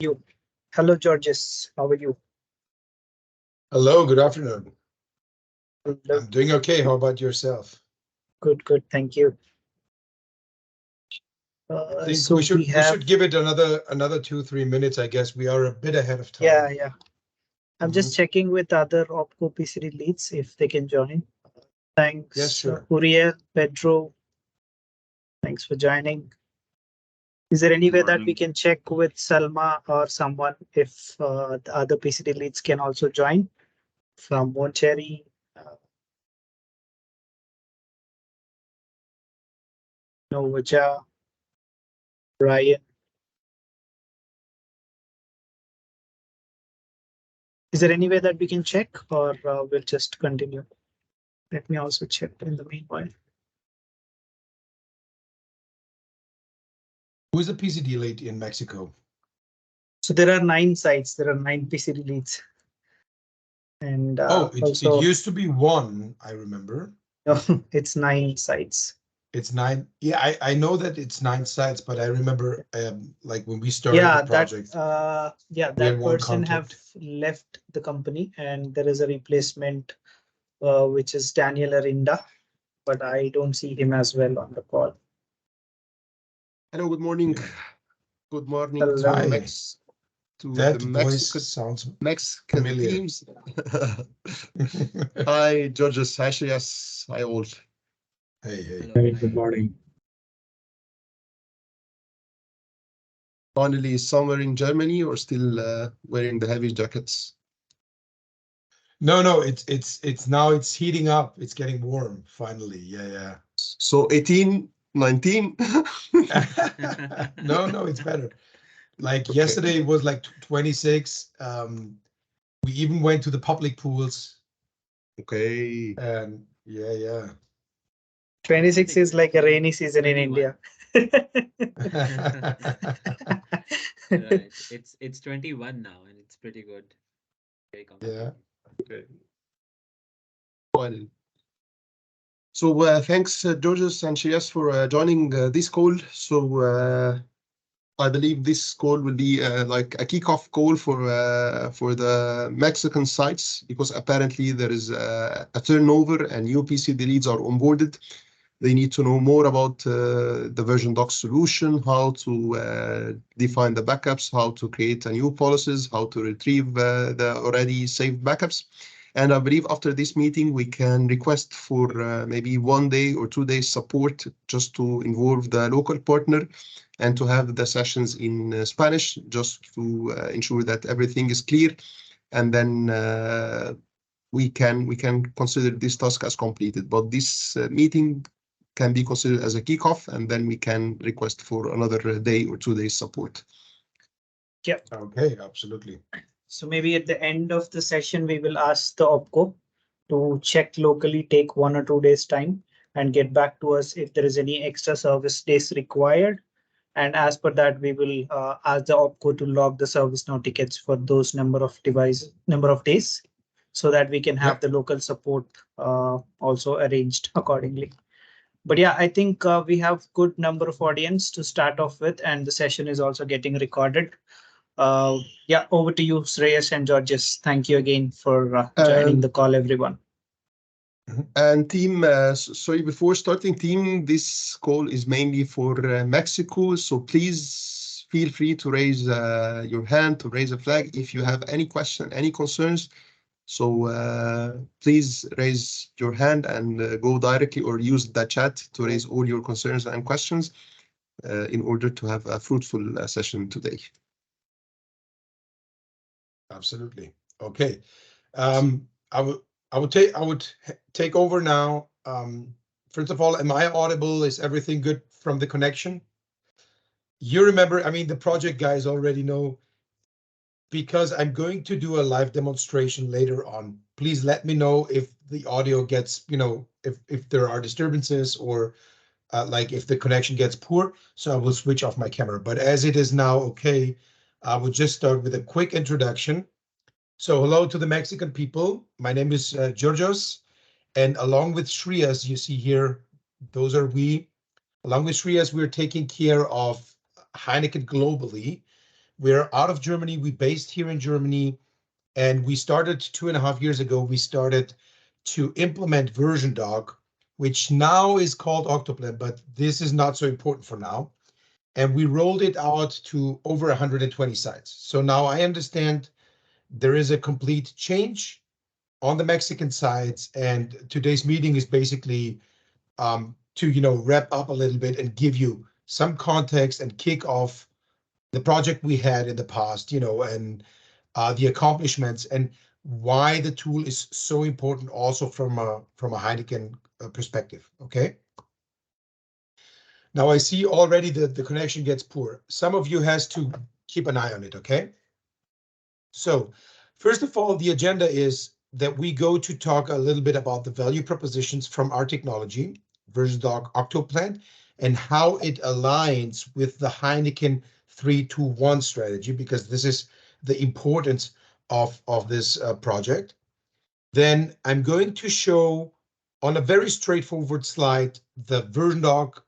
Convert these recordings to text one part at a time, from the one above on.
You. Hello, Georges. How are you? Hello, good afternoon. Hello. I'm doing okay. How about yourself? Good, good. Thank you. I think So we we have, should give it another 2-3 minutes. I guess we are a bit ahead of time. yeah. I'm just checking with other OpCo PCD leads if they can join. Thanks, Yes, sure. Uriel, Pedro. Thanks for joining. Is there any way that we can check with Salma or someone if the other PCD leads can also join from Moncherry? Novaja, Ryan. Is there any way that we can check or we'll just continue? Let me also check in the meanwhile. Who is the PCD lead in Mexico? So there are 9 sites. There are 9 PCD leads. And it used to be 1, I remember. No, it's 9 sites. It's 9. Yeah, I know that it's 9 sites, but I remember like when we started the project. That person have left the company and there is a replacement, which is Daniel Arinda, but I don't see him as well on the call. Hello, good morning. Good morning Hello. to Hi. Mex to That the voice Mexican sounds Mexican familiar. teams. Hi, Georges. Hi, Shreyas. Hi, all. Hey. Hey, good morning. Finally, somewhere in Germany or still wearing the heavy jackets? No, it's now it's heating up. It's getting warm finally. Yeah. So 18, 19. No, it's better. Like Okay. yesterday it was like 26. We even went to the public pools. Okay. And yeah. 26 is like a rainy season in India. Right. It's 21 now and it's pretty good. Very comfortable. Yeah. Okay. Well, so thanks, Georges and Shreyas, for joining this call. So I believe this call will be like a kickoff call for the Mexican sites, because apparently there is a turnover and new PCD leads are onboarded. They need to know more about the Versiondog solution, how to define the backups, how to create a new policies, how to retrieve the already saved backups. And I believe after this meeting, we can request for maybe 1 day or 2 days support just to involve the local partner and to have the sessions in Spanish, just to ensure that everything is clear. And then we can consider this task as completed. But this meeting can be considered as a kickoff, and then we can request for another day or 2 days support. Yeah. Okay, absolutely. So maybe at the end of the session, we will ask the OpCo to check locally, take 1 or 2 days time and get back to us if there is any extra service days required. And as per that, we will ask the OpCo to log the service now tickets for those number of days, so that we can have the local support also arranged accordingly. But yeah, I think we have good number of audience to start off with, and the session is also getting recorded. Over to you, Shreyas and Georges. Thank you again for joining the call, everyone. And team, sorry, before starting, team, this call is mainly for Mexico, so please feel free to raise your hand, to raise a flag if you have any question, any concerns. So please raise your hand and go directly or use the chat to raise all your concerns and questions in order to have a fruitful session today. Absolutely. Okay. I would take over now. First of all, am I audible? Is everything good from the connection? You remember, I mean, the project guys already know, because I'm going to do a live demonstration later on. Please let me know if the audio gets, if there are disturbances or like if the connection gets poor. So I will switch off my camera. But as it is now okay, I will just start with a quick introduction. So hello to the Mexican people. My name is Georgios, and along with Shreyas, you see here, those are we. Along with Shreyas, we're taking care of Heineken globally. We're out of Germany. We based here in Germany, and we started 2.5 years ago. We started to implement Versiondog, which now is called Octoplan, but this is not so important for now. And we rolled it out to over 120 sites. So now I understand there is a complete change on the Mexican sides, and today's meeting is basically to wrap up a little bit and give you some context and kick off the project we had in the past, and the accomplishments and why the tool is so important also from a Heineken perspective. Okay. Now I see already that the connection gets poor. Some of you has to keep an eye on it. Okay. So first of all, the agenda is that we go to talk a little bit about the value propositions from our technology, Versiondog OpCo, and how it aligns with the Heineken 3-2-1 strategy, because this is the importance of this project. Then I'm going to show on a very straightforward slide the Versiondog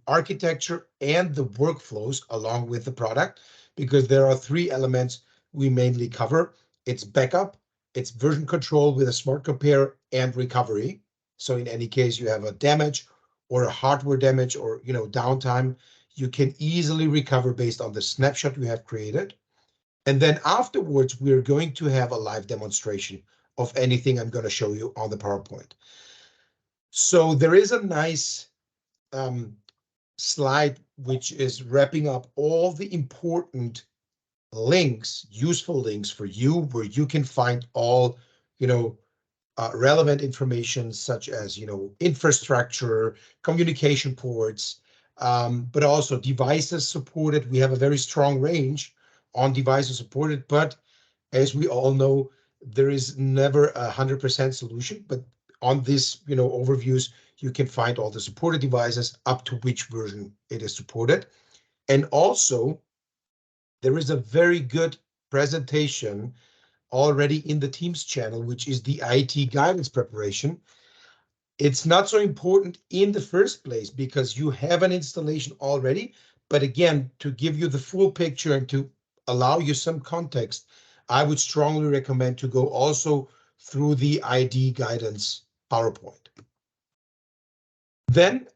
architecture and the workflows along with the product, because there are 3 elements we mainly cover. It's backup, it's version control with a smart compare, and recovery. So in any case you have a damage or a hardware damage or downtime, you can easily recover based on the snapshot you have created. And then afterwards, we're going to have a live demonstration of anything I'm going to show you on the PowerPoint. So there is a nice slide which is wrapping up all the important links, useful links for you, where you can find all relevant information such as infrastructure, communication ports, but also devices supported. We have a very strong range on devices supported, but as we all know, there is never 100% solution. But on this overviews, you can find all the supported devices up to which version it is supported. And also there is a very good presentation already in the Teams channel, which is the IT guidance preparation. It's not so important in the first place because you have an installation already. But again, to give you the full picture and to allow you some context, I would strongly recommend to go also through the ID guidance PowerPoint. Then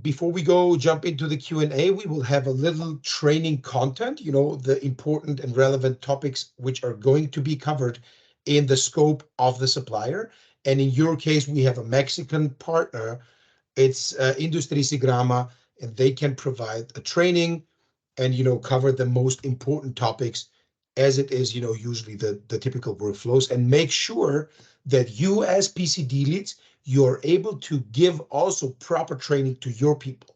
before we jump into the Q&A, we will have a little training content, the important and relevant topics which are going to be covered in the scope of the supplier. And in your case, we have a Mexican partner. It's Industria Sigrama, and they can provide a training and cover the most important topics as it is usually the typical workflows, and make sure that you as PCD leads, you're able to give also proper training to your people.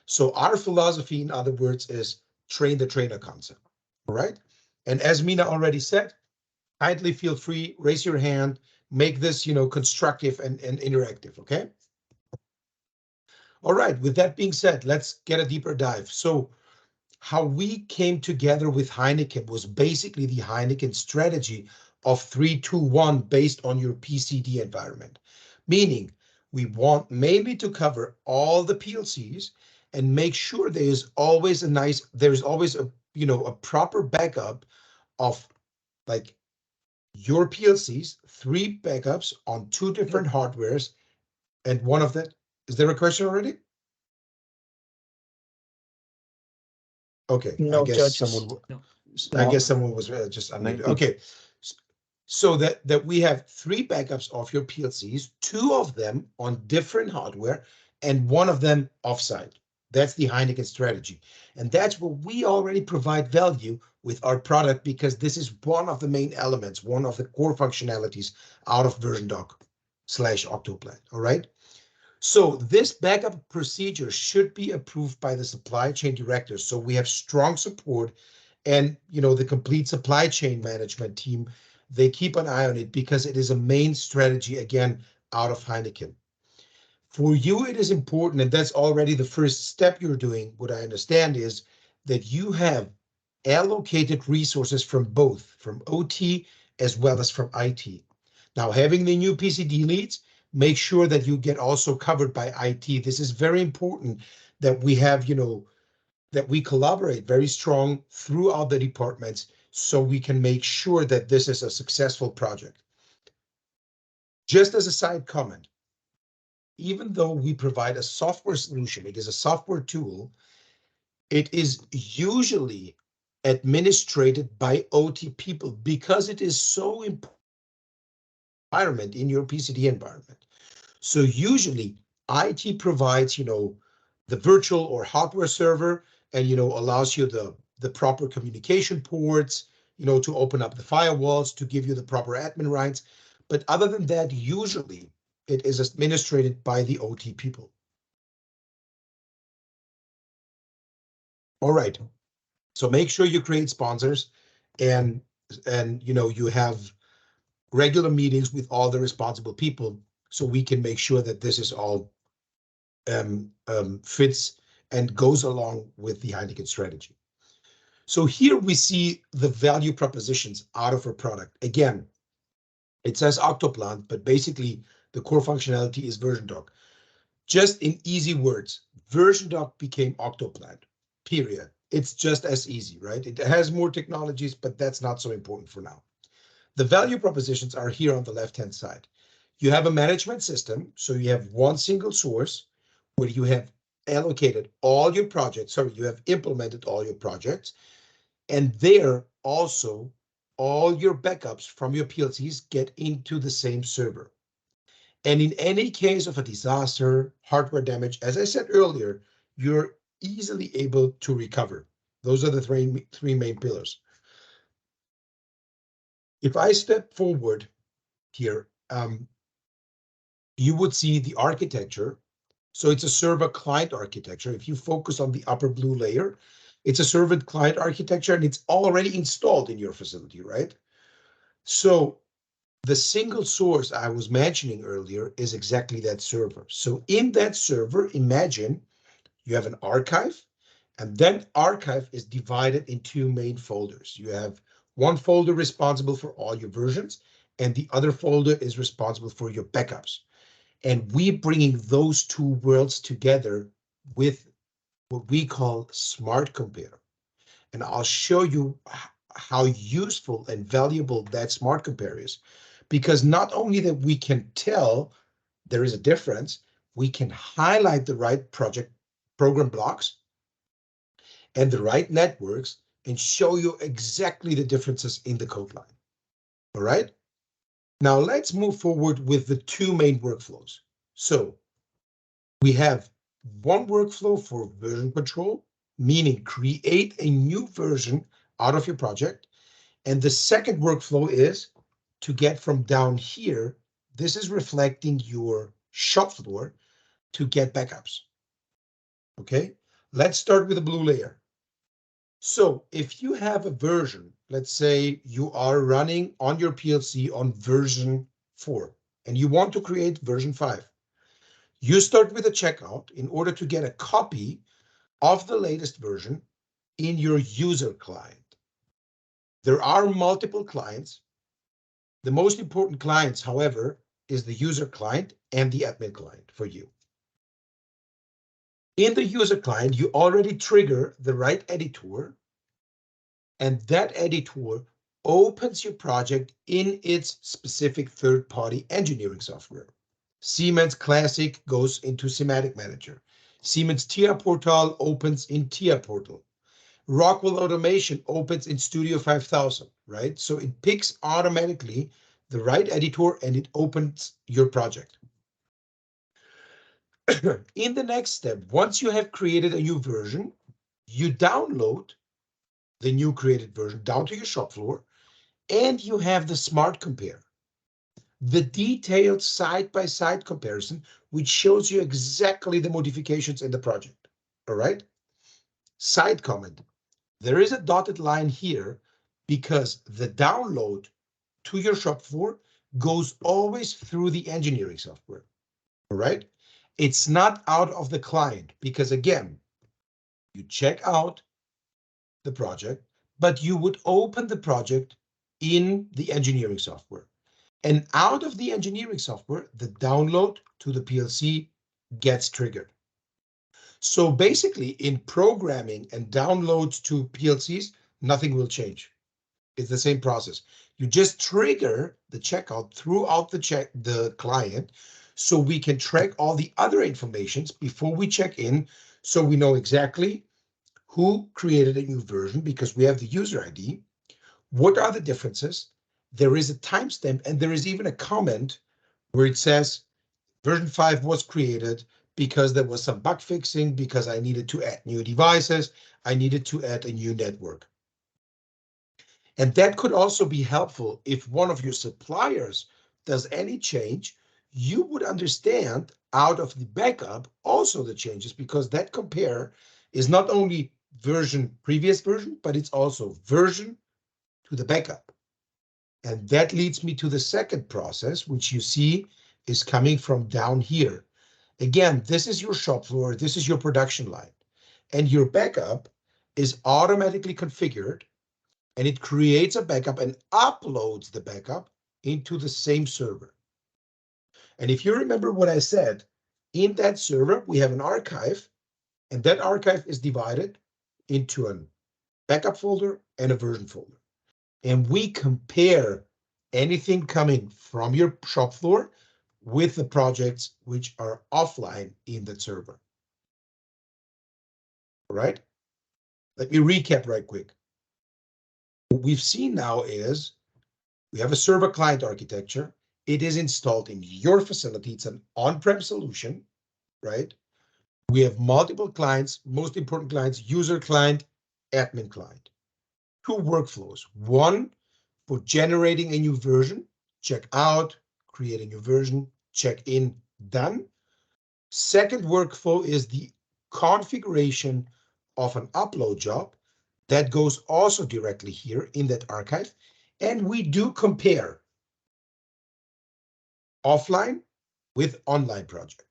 So our philosophy, in other words, is train the trainer concept. All right. And as Mina already said, kindly feel free, raise your hand, make this constructive and interactive. Okay. All right. With that being said, let's get a deeper dive. So how we came together with Heineken was basically the Heineken strategy of 3-2-1 based on your PCD environment. Meaning we want mainly to cover all the PLCs and make sure there's always a proper backup of like your PLCs, 3 backups on 2 different hardwares. And one of that, is there a question already? Okay, No, I guess judges. someone was just unmuted. Okay, so that we have 3 backups of your PLCs, 2 of them on different hardware and 1 of them offsite. That's the Heineken strategy. And that's where we already provide value with our product, because this is one of the main elements, one of the core functionalities out of Versiondog/OpCo. All right. So this backup procedure should be approved by the supply chain director. So we have strong support, and the complete supply chain management team, they keep an eye on it because it is a main strategy, again, out of Heineken. For you, it is important, and that's already the first step you're doing. What I understand is that you have allocated resources from both, from OT as well as from IT. Now, having the new PCD leads, make sure that you get also covered by IT. This is very important that we have, that we collaborate very strong throughout the departments so we can make sure that this is a successful project. Just as a side comment, even though we provide a software solution, it is a software tool, it is usually administrated by OT people because it is so important in your PCD environment. So usually IT provides, the virtual or hardware server and, allows you the proper communication ports, to open up the firewalls, to give you the proper admin rights. But other than that, usually it is administrated by the OT people. All right. So make sure you create sponsors and you have regular meetings with all the responsible people so we can make sure that this is all fits and goes along with the Heineken strategy. So here we see the value propositions out of our product. Again, it says Octoplant, but basically the core functionality is Versiondog. Just in easy words, Versiondog became Octoplant, period. It's just as easy, right? It has more technologies, but that's not so important for now. The value propositions are here on the left-hand side. You have a management system, so you have one single source where you have allocated all your projects, you have implemented all your projects, and there also all your backups from your PLCs get into the same server. And in any case of a disaster, hardware damage, as I said earlier, you're easily able to recover. Those are the three main pillars. If I step forward here, you would see the architecture. So it's a server client architecture. If you focus on the upper blue layer, it's a server client architecture and it's already installed in your facility, right? So the single source I was mentioning earlier is exactly that server. So in that server, imagine you have an archive, and then archive is divided in two main folders. You have one folder responsible for all your versions, and the other folder is responsible for your backups. And we bringing those two worlds together with what we call Smart Compare. And I'll show you how useful and valuable that Smart Compare is. Because not only that we can tell there is a difference, we can highlight the right project program blocks and the right networks and show you exactly the differences in the code line. All right. Now let's move forward with the two main workflows. So we have one workflow for version control, meaning create a new version out of your project. And the second workflow is to get from down here, this is reflecting your shop floor to get backups. Okay, let's start with the blue layer. So if you have a version, let's say you are running on your PLC on version 4 and you want to create version 5, you start with a checkout in order to get a copy of the latest version in your user client. There are multiple clients. The most important clients, however, is the user client and the admin client for you. In the user client, you already trigger the right editor, and that editor opens your project in its specific third-party engineering software. Siemens Classic goes into Semantic Manager. Siemens TIA Portal opens in TIA Portal. Rockwell Automation opens in Studio 5000, right? So it picks automatically the right editor and it opens your project. In the next step, once you have created a new version, you download the new created version down to your shop floor, and you have the Smart Compare, the detailed side-by-side comparison, which shows you exactly the modifications in the project. All right. Side comment. There is a dotted line here because the download to your shop floor goes always through the engineering software. All right. It's not out of the client because, again, you check out the project, but you would open the project in the engineering software. And out of the engineering software, the download to the PLC gets triggered. So basically, in programming and downloads to PLCs, nothing will change. It's the same process. You just trigger the checkout throughout the client, so we can track all the other informations before we check in, so we know exactly who created a new version because we have the user ID. What are the differences? There is a timestamp, and there is even a comment where it says version 5 was created because there was some bug fixing, because I needed to add new devices, I needed to add a new network. And that could also be helpful if one of your suppliers does any change, you would understand out of the backup also the changes, because that compare is not only version, previous version, but it's also version to the backup. And that leads me to the second process, which you see is coming from down here. Again, this is your shop floor, this is your production line, and your backup is automatically configured, and it creates a backup and uploads the backup into the same server. And if you remember what I said, in that server, we have an archive, and that archive is divided into a backup folder and a version folder. And we compare anything coming from your shop floor with the projects which are offline in that server. All right? Let me recap right quick. What we've seen now is we have a server client architecture. It is installed in your facility. It's an on-prem solution, right? We have multiple clients, most important clients, user client, admin client. Two workflows. One for generating a new version, check out, create a new version, check in, done. Second workflow is the configuration of an upload job that goes also directly here in that archive. And we do compare offline with online project.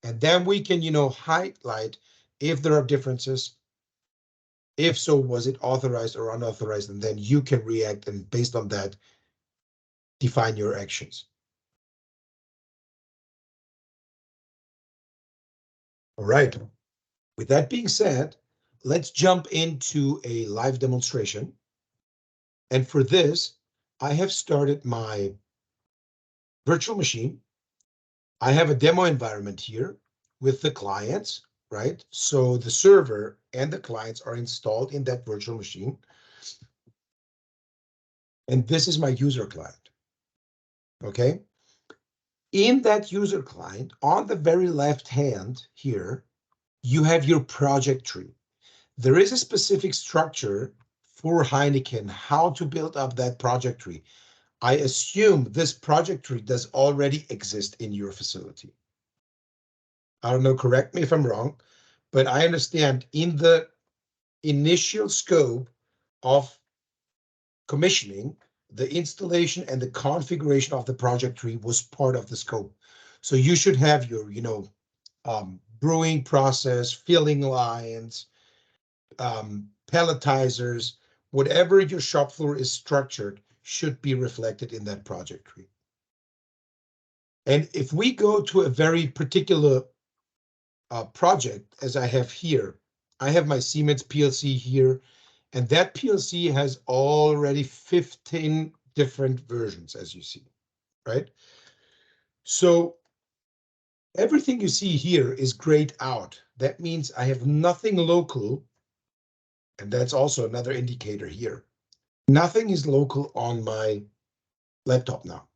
And then we can, highlight if there are differences. If so, was it authorized or unauthorized? And then you can react, and based on that, define your actions. All right. With that being said, let's jump into a live demonstration. And for this, I have started my virtual machine. I have a demo environment here with the clients, right? So the server and the clients are installed in that virtual machine. And this is my user client, okay? In that user client, on the very left hand here, you have your project tree. There is a specific structure for Heineken, how to build up that project tree. I assume this project tree does already exist in your facility. I don't know, correct me if I'm wrong, but I understand in the initial scope of commissioning, the installation and the configuration of the project tree was part of the scope. So you should have your, brewing process, filling lines, pelletizers, whatever your shop floor is structured should be reflected in that project tree. And if we go to a very particular project, as I have here, I have my Siemens PLC here, and that PLC has already 15 different versions, as you see, right? So everything you see here is grayed out. That means I have nothing local, and that's also another indicator here. Nothing is local on my laptop now.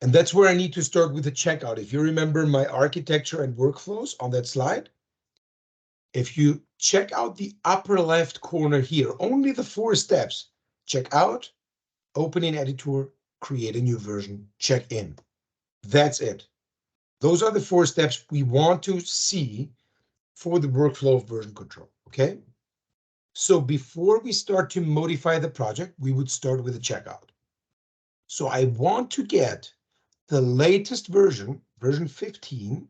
And that's where I need to start with the checkout. If you remember my architecture and workflows on that slide, if you check out the upper left corner here, only the 4 steps: check out, open in editor, create a new version, check in. That's it. Those are the 4 steps we want to see for the workflow of version control, okay? So before we start to modify the project, we would start with a checkout. So I want to get the latest version, version 15,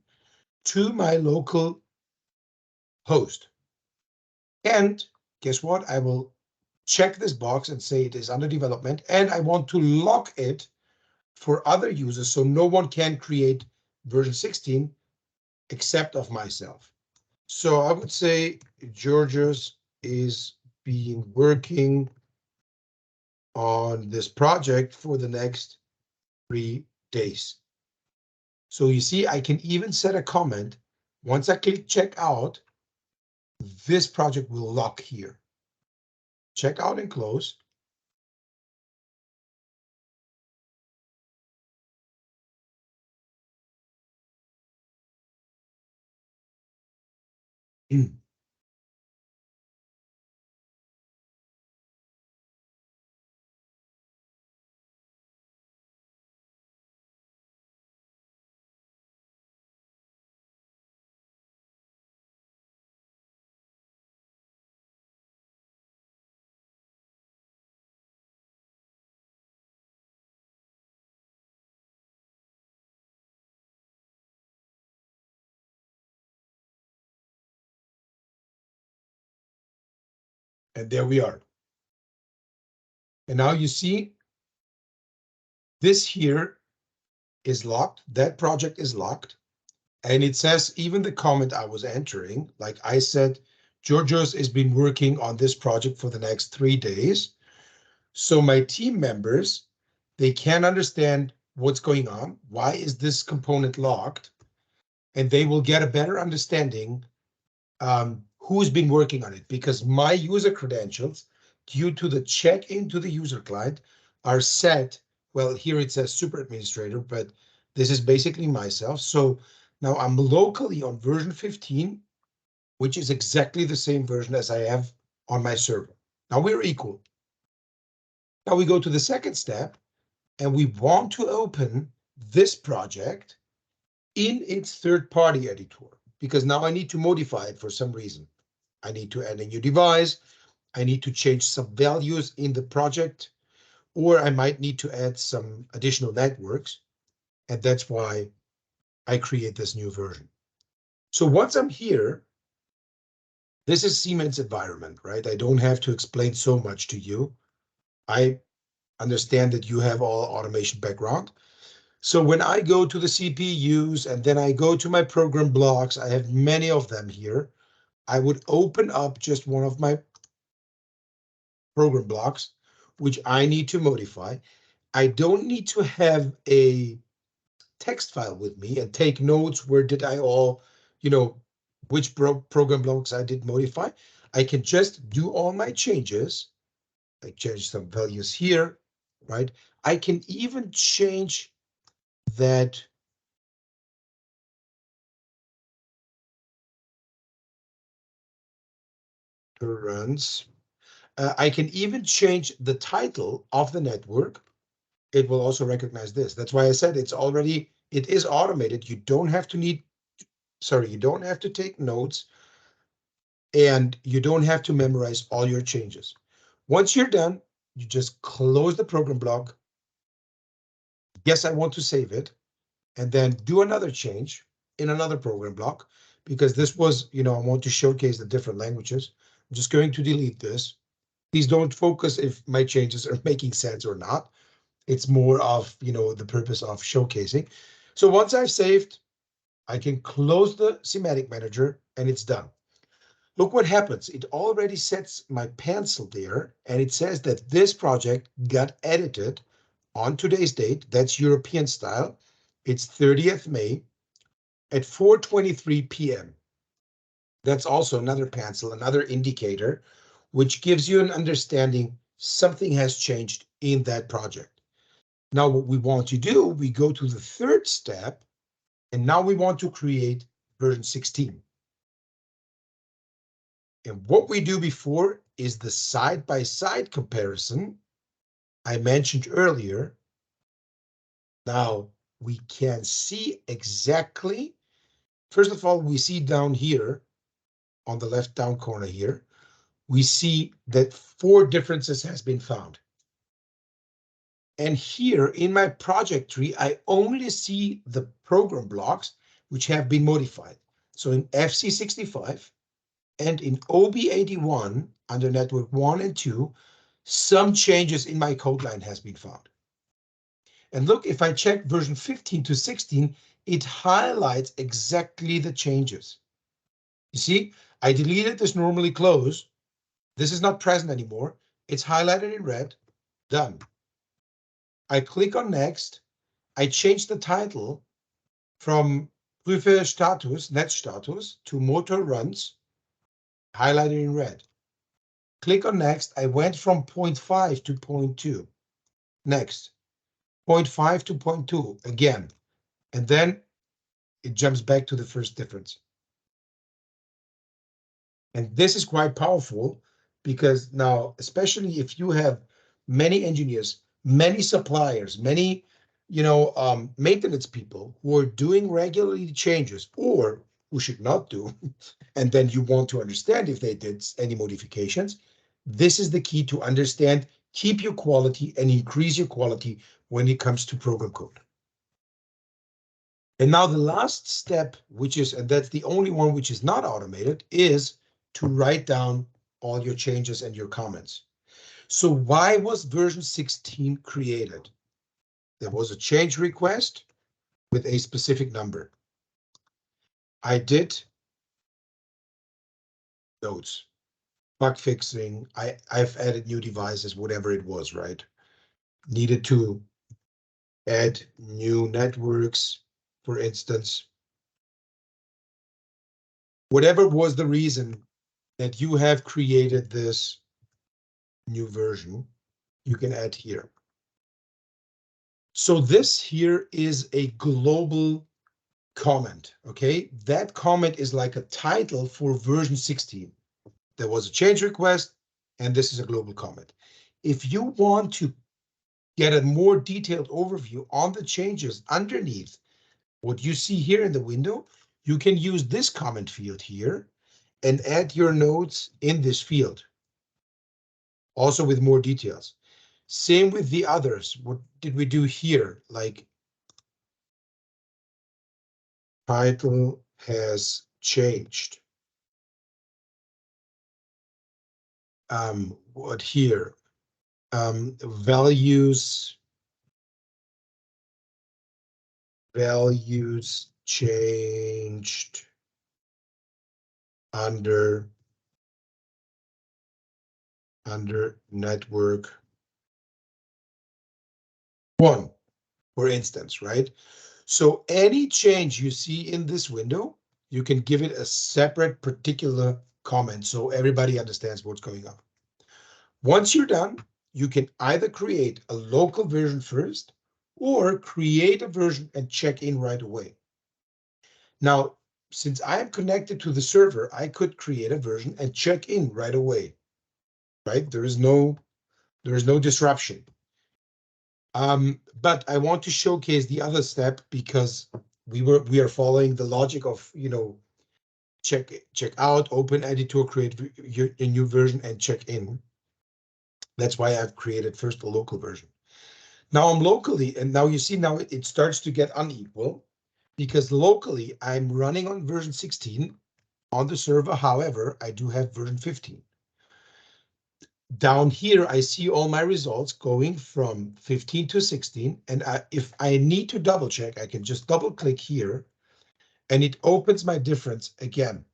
to my local host. And guess what? I will check this box and say it is under development, and I want to lock it for other users so no one can create version 16 except of myself. So I would say Georgios is being working on this project for the next 3 days. So you see, I can even set a comment. Once I click check out, this project will lock here. Check out and close. And there we are. And now you see this here is locked. That project is locked. And it says even the comment I was entering, like I said, Georgios has been working on this project for the next 3 days. So my team members, they can understand what's going on. Why is this component locked? And they will get a better understanding who's been working on it, because my user credentials, due to the check into the user client, are set. Well, here it says super administrator, but this is basically myself. So now I'm locally on version 15, which is exactly the same version as I have on my server. Now we're equal. Now we go to the second step, and we want to open this project in its third-party editor, because now I need to modify it for some reason. I need to add a new device. I need to change some values in the project, or I might need to add some additional networks. And that's why I create this new version. So once I'm here, this is Siemens environment, right? I don't have to explain so much to you. I understand that you have all automation background. So when I go to the CPUs and then I go to my program blocks, I have many of them here. I would open up just one of my program blocks, which I need to modify. I don't need to have a text file with me and take notes. Where did I all, which program blocks I did modify. I can just do all my changes. I change some values here, right? I can even change that runs. I can even change the title of the network. It will also recognize this. That's why I said it is automated. You don't have to take notes, and you don't have to memorize all your changes. Once you're done, you just close the program block. Yes, I want to save it, and then do another change in another program block, because this was, I want to showcase the different languages. I'm just going to delete this. Please don't focus if my changes are making sense or not. It's more of, the purpose of showcasing. So once I've saved, I can close the semantic manager and it's done. Look what happens. It already sets my pencil there, and it says that this project got edited on today's date. That's European style. It's 30th May at 4:23 p.m. That's also another pencil, another indicator, which gives you an understanding something has changed in that project. Now, what we want to do, we go to the third step, and now we want to create version 16. And what we do before is the side-by-side comparison I mentioned earlier. Now we can see exactly, first of all, we see down here on the left down corner here, we see that 4 differences has been found. And here in my project tree, I only see the program blocks which have been modified. So in FC65 and in OB81 under network 1 and 2, some changes in my code line has been found. And look, if I check version 15 to 16, it highlights exactly the changes. You see, I deleted this normally close. This is not present anymore. It's highlighted in red. Done. I click on next. I change the title from Prüfe Status, Netzstatus to Motor Runs, highlighted in red. Click on next. I went from 0.5 to 0.2. Next, 0.5 to 0.2 again. And then it jumps back to the first difference. And this is quite powerful because now, especially if you have many engineers, many suppliers, many, maintenance people who are doing regularly changes or who should not do, and then you want to understand if they did any modifications, this is the key to understand, keep your quality and increase your quality when it comes to program code. And now the last step, which is, and that's the only one which is not automated, is to write down all your changes and your comments. So why was version 16 created? There was a change request with a specific number. I did notes, bug fixing, I've added new devices, whatever it was, right? Needed to add new networks, for instance. Whatever was the reason that you have created this new version, you can add here. So this here is a global comment, okay? That comment is like a title for version 16. There was a change request, and this is a global comment. If you want to get a more detailed overview on the changes underneath what you see here in the window, you can use this comment field here and add your notes in this field, also with more details. Same with the others. What did we do here? Like, title has changed. What here? Values changed under network 1, for instance, right? So any change you see in this window, you can give it a separate particular comment so everybody understands what's going on. Once you're done, you can either create a local version first or create a version and check in right away. Now, since I am connected to the server, I could create a version and check in right away, right? There is no disruption. But I want to showcase the other step because we are following the logic of, check out, open editor, create a new version and check in. That's why I've created first a local version. Now I'm locally, and now you see now it starts to get unequal because locally I'm running on version 16 on the server. However, I do have version 15. Down here, I see all my results going from 15 to 16. And if I need to double check, I can just double click here and it opens my difference again,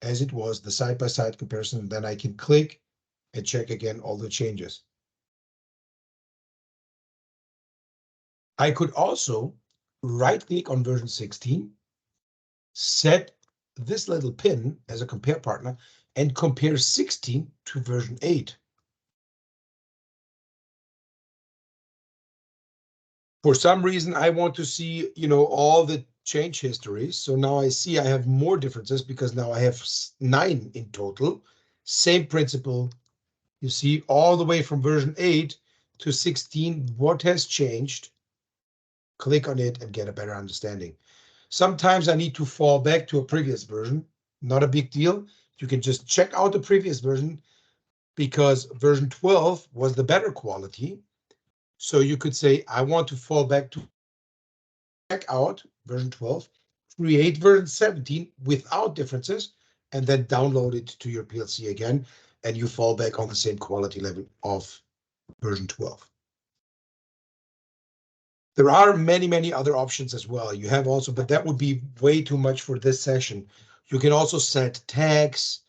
as it was the side-by-side comparison. And then I can click and check again all the changes. I could also right-click on version 16, set this little pin as a compare partner, and compare 16 to version 8. For some reason, I want to see, all the change histories. So now I see I have more differences because now I have 9 in total. Same principle. You see all the way from version 8 to 16, what has changed. Click on it and get a better understanding. Sometimes I need to fall back to a previous version. Not a big deal. You can just check out the previous version because version 12 was the better quality. So you could say, I want to fall back to check out version 12, create version 17 without differences, and then download it to your PLC again, and you fall back on the same quality level of version 12. There are many other options as well. You have also, but that would be way too much for this session. You can also set tags.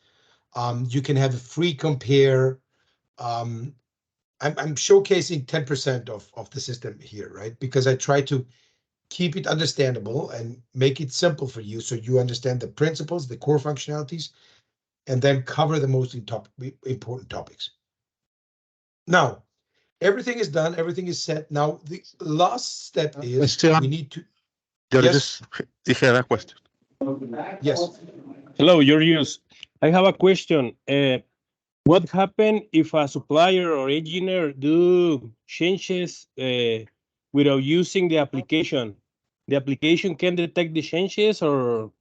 You can have a free compare. I'm showcasing 10% of the system here, right? Because I try to keep it understandable and make it simple for you so you understand the principles, the core functionalities, and then cover the most important topics. Now, everything is done, everything is set. Now, the last step is we need to. Georges, yes? I have a question. Yes. Hello, Georgios. I have a question. What happens if a supplier or engineer do changes without using the application? The application can detect the changes, or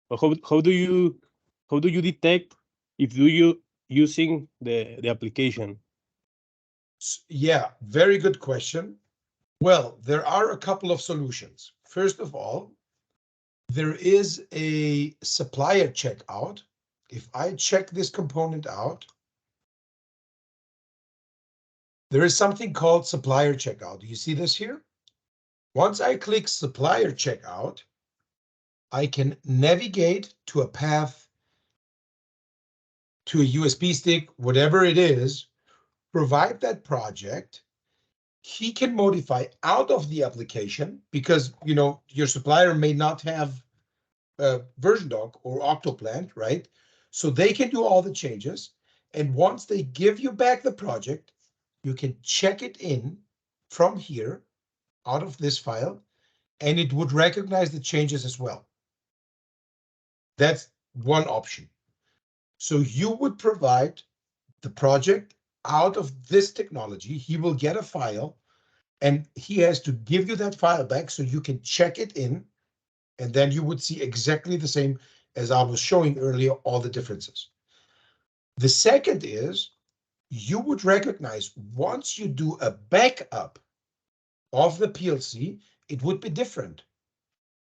how do you detect if you using the application? Yeah, very good question. Well, there are a couple of solutions. First of all, there is a supplier checkout. If I check this component out, there is something called supplier checkout. Do you see this here? Once I click supplier checkout, I can navigate to a path, to a USB stick, whatever it is, provide that project. He can modify out of the application because, you know, your supplier may not have Versiondog or OpCo, right? So they can do all the changes. And once they give you back the project, you can check it in from here out of this file, and it would recognize the changes as well. That's one option. So you would provide the project out of this technology. He will get a file and he has to give you that file back so you can check it in. And then you would see exactly the same as I was showing earlier, all the differences. The second is you would recognize once you do a backup of the PLC, it would be different.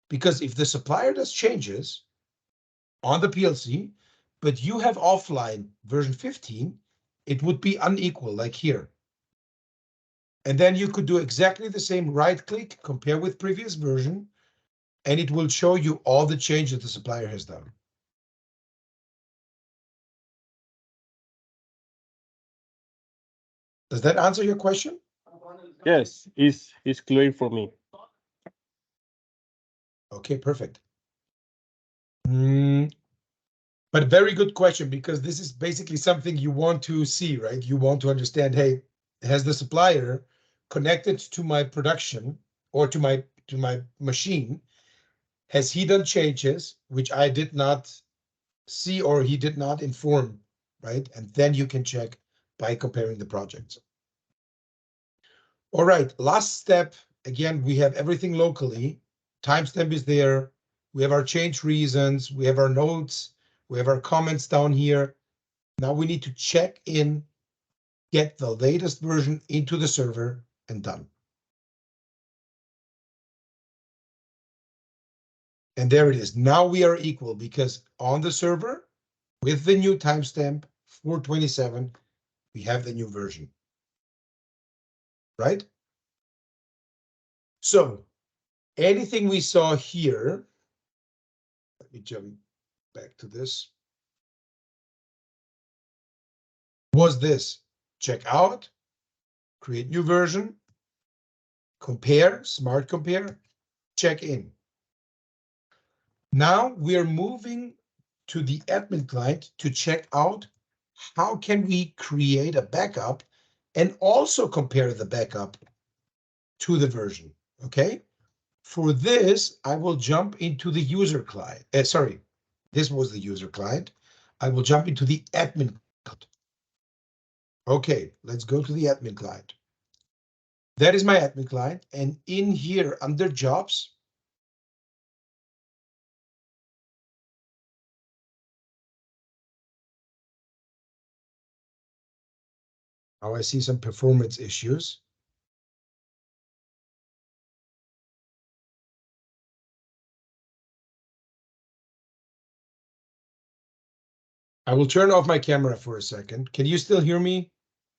Because if the supplier does changes on the PLC, but you have offline version 15, it would be unequal, like here. And then you could do exactly the same, right click, compare with previous version, and it will show you all the changes the supplier has done. Does that answer your question? Yes, it's clear for me. Okay, perfect. But very good question, because this is basically something you want to see, right? You want to understand, hey, has the supplier connected to my production or to my machine? Has he done changes which I did not see or he did not inform, right? And then you can check by comparing the projects. All right, last step. Again, we have everything locally. Timestamp is there. We have our change reasons. We have our notes. We have our comments down here. Now we need to check in, get the latest version into the server, and done. And there it is. Now we are equal because on the server, with the new timestamp 427, we have the new version. Right? So anything we saw here, let me jump back to this, was this: check out, create new version, compare, smart compare, check in. Now we are moving to the admin client to check out how can we create a backup and also compare the backup to the version, okay? For this, I will jump into the user client. Sorry, this was the user client. I will jump into the admin client. Okay, let's go to the admin client. That is my admin client. And in here under jobs, now I see some performance issues. I will turn off my camera for a second. Can you still hear me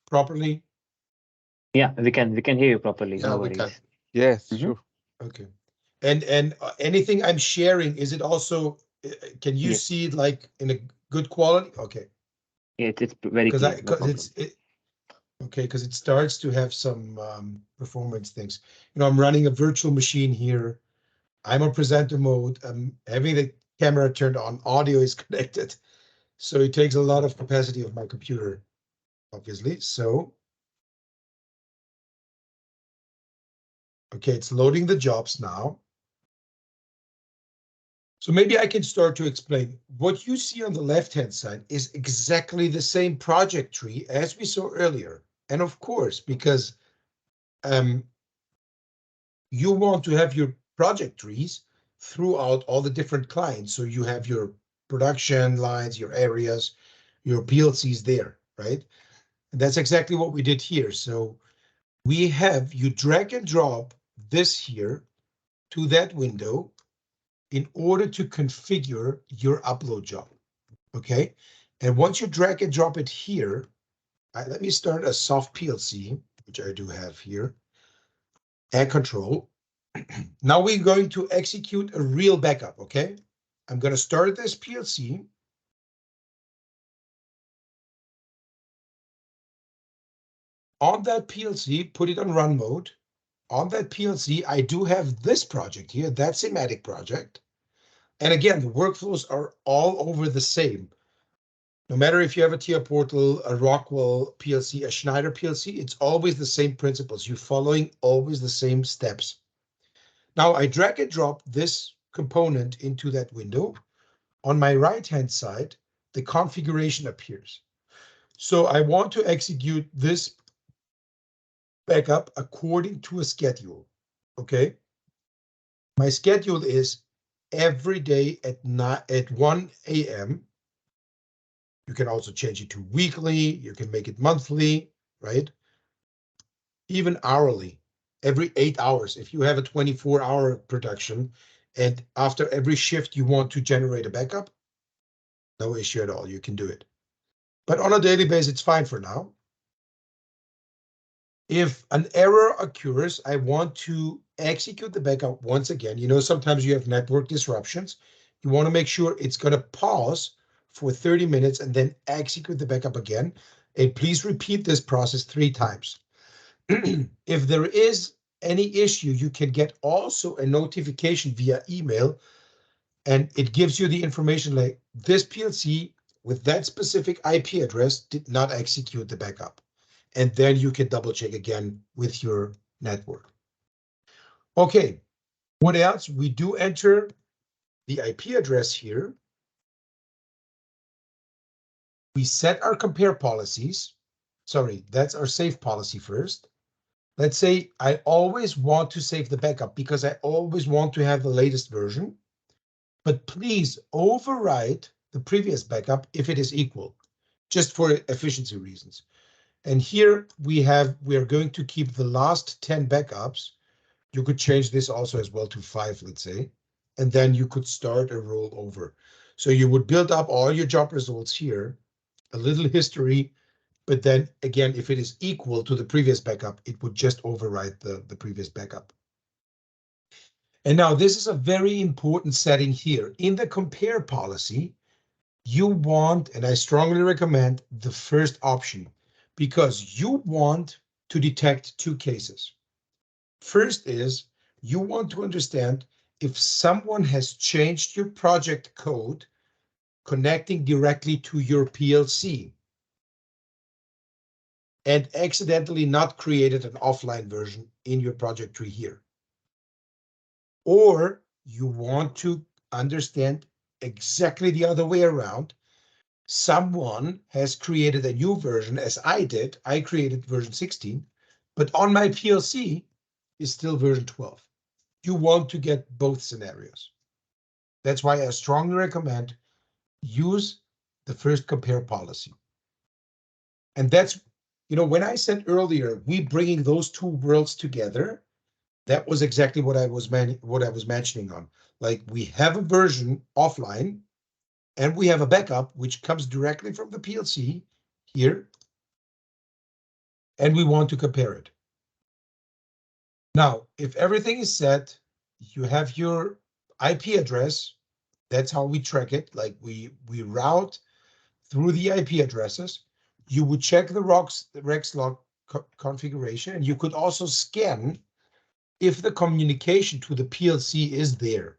properly? Yeah, we can hear you properly. Yeah, No we worries. can. Yes, Mhm. sure. Okay. And anything I'm sharing, is it also, can you Yes. see it like in a good quality? Okay. It's very Because clear. No because problem. okay, because it starts to have some performance things. You know, I'm running a virtual machine here. I'm on presenter mode. I'm having the camera turned on. Audio is connected. So it takes a lot of capacity of my computer, obviously. So, okay, it's loading the jobs now. So maybe I can start to explain. What you see on the left-hand side is exactly the same project tree as we saw earlier. And of course, because you want to have your project trees throughout all the different clients. So you have your production lines, your areas, your PLCs there, right? And that's exactly what we did here. So we have you drag and drop this here to that window in order to configure your upload job, okay? And once you drag and drop it here, let me start a soft PLC, which I do have here, and control. Now we're going to execute a real backup, okay? I'm going to start this PLC. On that PLC, put it on run mode. On that PLC, I do have this project here, that Sematic project. And again, the workflows are all over the same. No matter if you have a TIA Portal, a Rockwell PLC, a Schneider PLC, it's always the same principles. You're following always the same steps. Now I drag and drop this component into that window. On my right-hand side, the configuration appears. So I want to execute this backup according to a schedule, okay? My schedule is every day at 1 a.m. You can also change it to weekly, you can make it monthly, right? Even hourly, every 8 hours. If you have a 24-hour production and after every shift you want to generate a backup, no issue at all, you can do it. But on a daily basis, it's fine for now. If an error occurs, I want to execute the backup once again. You know, sometimes you have network disruptions. You want to make sure it's going to pause for 30 minutes and then execute the backup again. And please repeat this process 3 times. If there is any issue, you can get also a notification via email, and it gives you the information like this PLC with that specific IP address did not execute the backup. And then you can double check again with your network. Okay, what else? We do enter the IP address here. We set our compare policies. Sorry, that's our save policy first. Let's say I always want to save the backup because I always want to have the latest version. But please override the previous backup if it is equal, just for efficiency reasons. And here we are going to keep the last 10 backups. You could change this also as well to 5, let's say, and then you could start a rollover. So you would build up all your job results here, a little history, but then again, if it is equal to the previous backup, it would just override the previous backup. And now this is a very important setting here. In the compare policy, you want, and I strongly recommend the first option, because you want to detect 2 cases. First is you want to understand if someone has changed your project code connecting directly to your PLC and accidentally not created an offline version in your project tree here. Or you want to understand exactly the other way around. Someone has created a new version, as I did. I created version 16, but on my PLC is still version 12. You want to get both scenarios. That's why I strongly recommend use the first compare policy. And that's, you know, when I said earlier, we bringing those 2 worlds together, that was exactly what I was mentioning on. Like we have a version offline and we have a backup which comes directly from the PLC here, and we want to compare it. Now, if everything is set, you have your IP address. That's how we track it. Like we route through the IP addresses. You would check the Rex log configuration, and you could also scan if the communication to the PLC is there.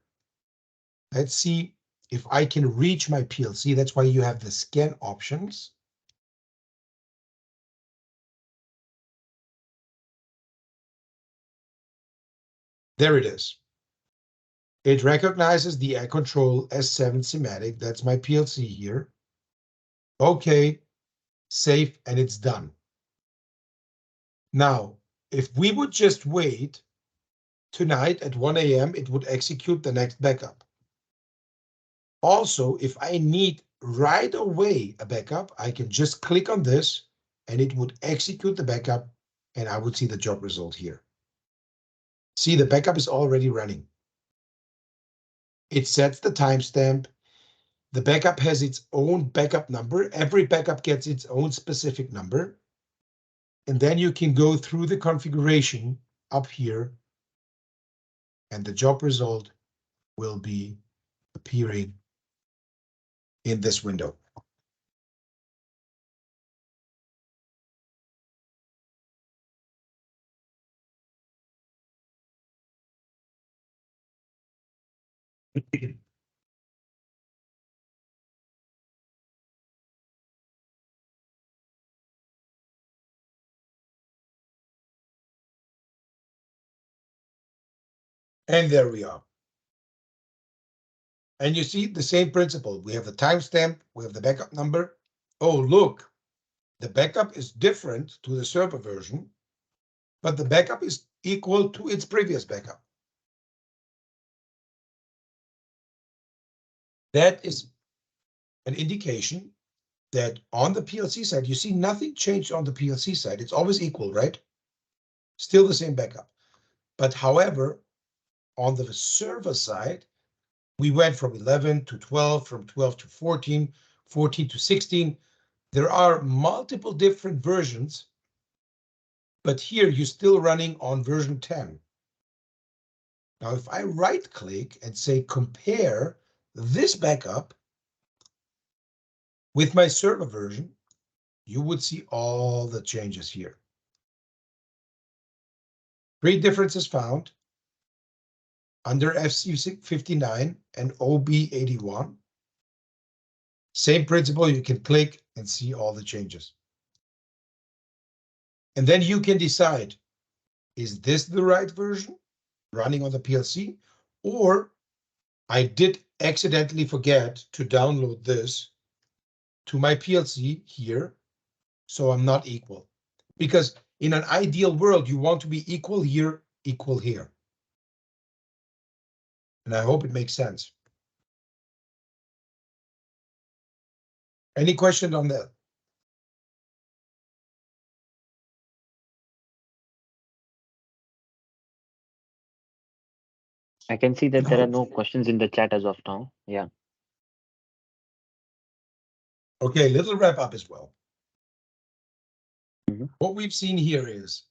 Let's see if I can reach my PLC. That's why you have the scan options. There it is. It recognizes the iControl S7 schematic. That's my PLC here. Okay, save, and it's done. Now, if we would just wait tonight at 1 a.m., it would execute the next backup. Also, if I need right away a backup, I can just click on this and it would execute the backup and I would see the job result here. See, the backup is already running. It sets the timestamp. The backup has its own backup number. Every backup gets its own specific number. And then you can go through the configuration up here and the job result will be appearing in this window. And there we are. And you see the same principle. We have the timestamp, we have the backup number. Oh, look, the backup is different to the server version, but the backup is equal to its previous backup. That is an indication that on the PLC side, you see nothing changed on the PLC side. It's always equal, right? Still the same backup. But however, on the server side, we went from 11 to 12, from 12 to 14, 14 to 16. There are multiple different versions, but here you're still running on version 10. Now, if I right click and say compare this backup with my server version, you would see all the changes here. 3 differences found under FC59 and OB81. Same principle, you can click and see all the changes. And then you can decide, is this the right version running on the PLC? Or I did accidentally forget to download this to my PLC here, so I'm not equal. Because in an ideal world, you want to be equal here, equal here. And I hope it makes sense. Any question on that? I can see that there are no Okay. questions in the chat as of now. Yeah. Okay, little wrap up as well. Mhm. What we've seen here is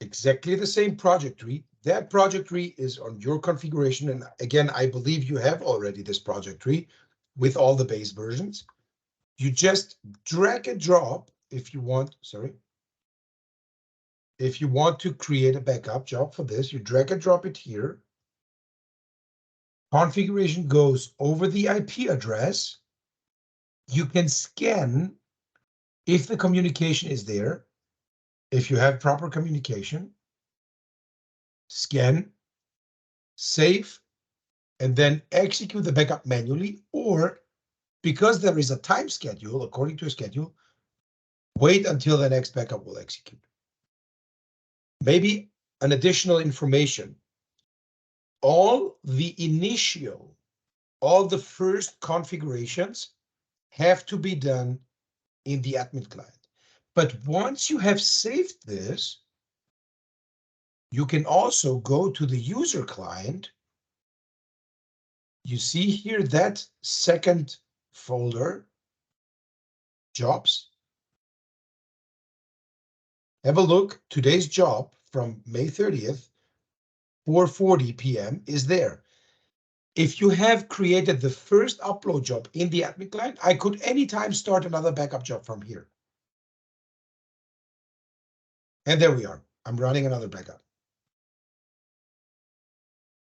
exactly the same project tree. That project tree is on your configuration. And again, I believe you have already this project tree with all the base versions. You just drag and drop if you want, sorry. If you want to create a backup job for this, you drag and drop it here. Configuration goes over the IP address. You can scan if the communication is there. If you have proper communication, scan, save, and then execute the backup manually, or because there is a time schedule, according to a schedule, wait until the next backup will execute. Maybe an additional information. All the first configurations have to be done in the admin client. But once you have saved this, you can also go to the user client. You see here that second folder, jobs. Have a look, today's job from May 30th, 4:40 p.m. is there. If you have created the first upload job in the admin client, I could anytime start another backup job from here. And there we are. I'm running another backup.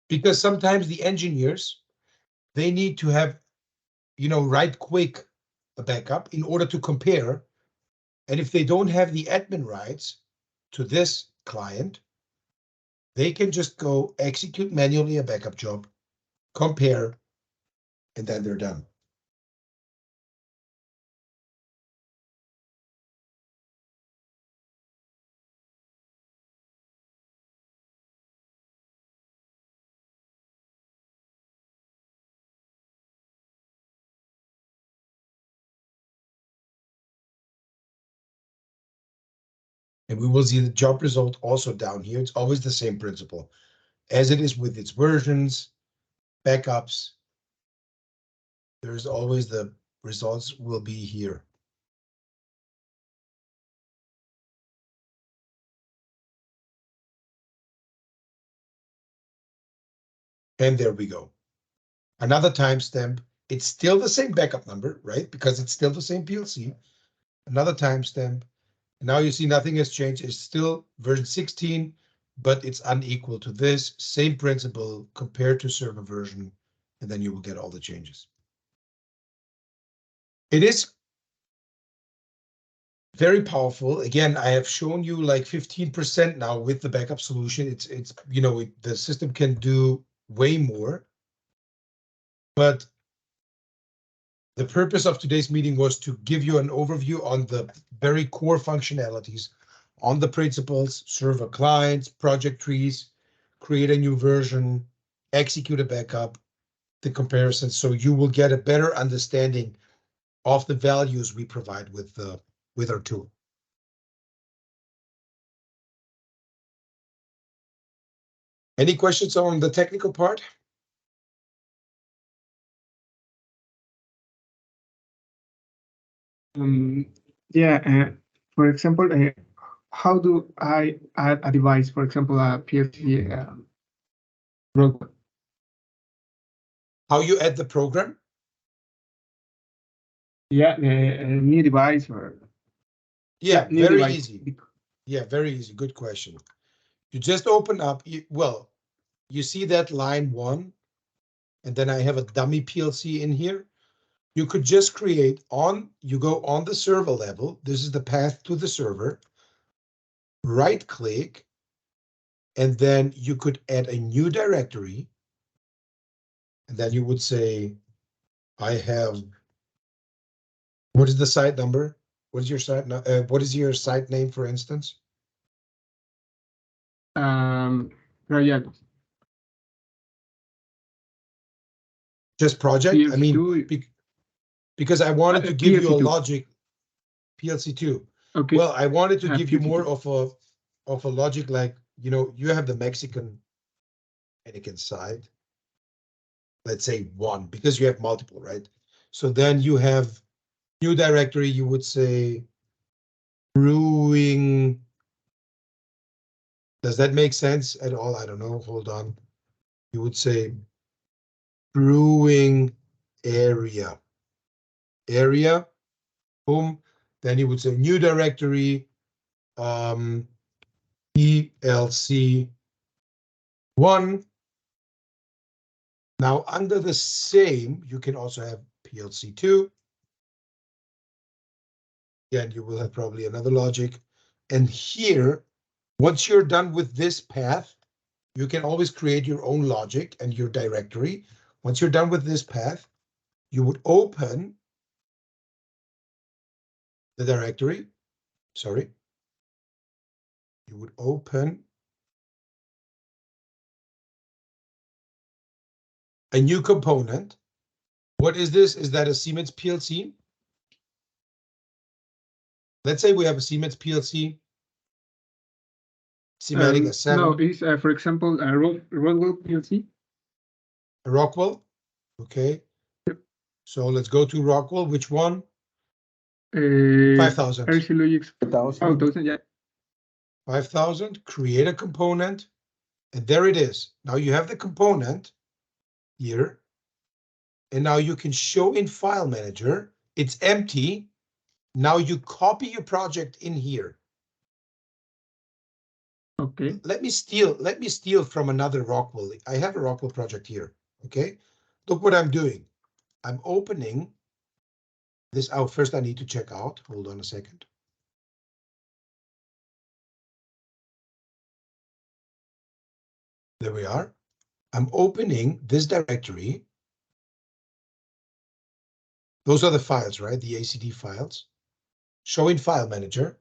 Because sometimes the engineers, they need to have, right quick a backup in order to compare. And if they don't have the admin rights to this client, they can just go execute manually a backup job, compare, and then they're done. And we will see the job result also down here. It's always the same principle as it is with its versions, backups. There's always the results will be here. And there we go. Another timestamp. It's still the same backup number, right? Because it's still the same PLC. Another timestamp. Now you see nothing has changed. It's still version 16, but it's unequal to this. Same principle compared to server version, and then you will get all the changes. It is very powerful. Again, I have shown you like 15% now with the backup solution. It's the system can do way more. But the purpose of today's meeting was to give you an overview on the very core functionalities, on the principles, server clients, project trees, create a new version, execute a backup, the comparison, so you will get a better understanding of the values we provide with our tool. Any questions on the technical part? Yeah, for example, how do I add a device, for example, a PLC robot? How you add the program? Yeah, a new device or Yeah, new very device. easy. Yeah, very easy. Good question. You just open up, you see that line 1, and then I have a dummy PLC in here. You could just create you go on the server level. This is the path to the server. Right click, and then you could add a new directory. And then you would say, I have, what is the site number? What is your site? What is your site name, for instance? Project. Just project? PLC2. I mean, because I wanted to give you a PLC2. logic. PLC2. Okay. Well, I wanted to give you PLC2. more of a logic, like, you have the Mexican side. Let's say 1, because you have multiple, right? So then you have new directory, you would say brewing. Does that make sense at all? I don't know. Hold on. You would say brewing area. Boom. Then you would say new directory, PLC 1. Now under the same, you can also have PLC 2. Again, you will have probably another logic. And here, once you're done with this path, you can always create your own logic and your directory. Once you're done with this path, you would open the directory. Sorry. You would open a new component. What is this? Is that a Siemens PLC? Let's say we have a Siemens PLC. Siematic a 7. No, it's for example a Rockwell PLC. A Rockwell. Okay. Yep. So let's go to Rockwell. Which one? 5000. 5000. RC Logix 5000. Yeah. 5,000, create a component, and there it is. Now you have the component here, and now you can show in File Manager. It's empty. Now you copy your project in here. Okay. Let me steal from another Rockwell. I have a Rockwell project here. Okay, look what I'm doing. I'm opening this out. First, I need to check out. Hold on a second. There we are. I'm opening this directory. Those are the files, right? The ACD files. Show in File Manager.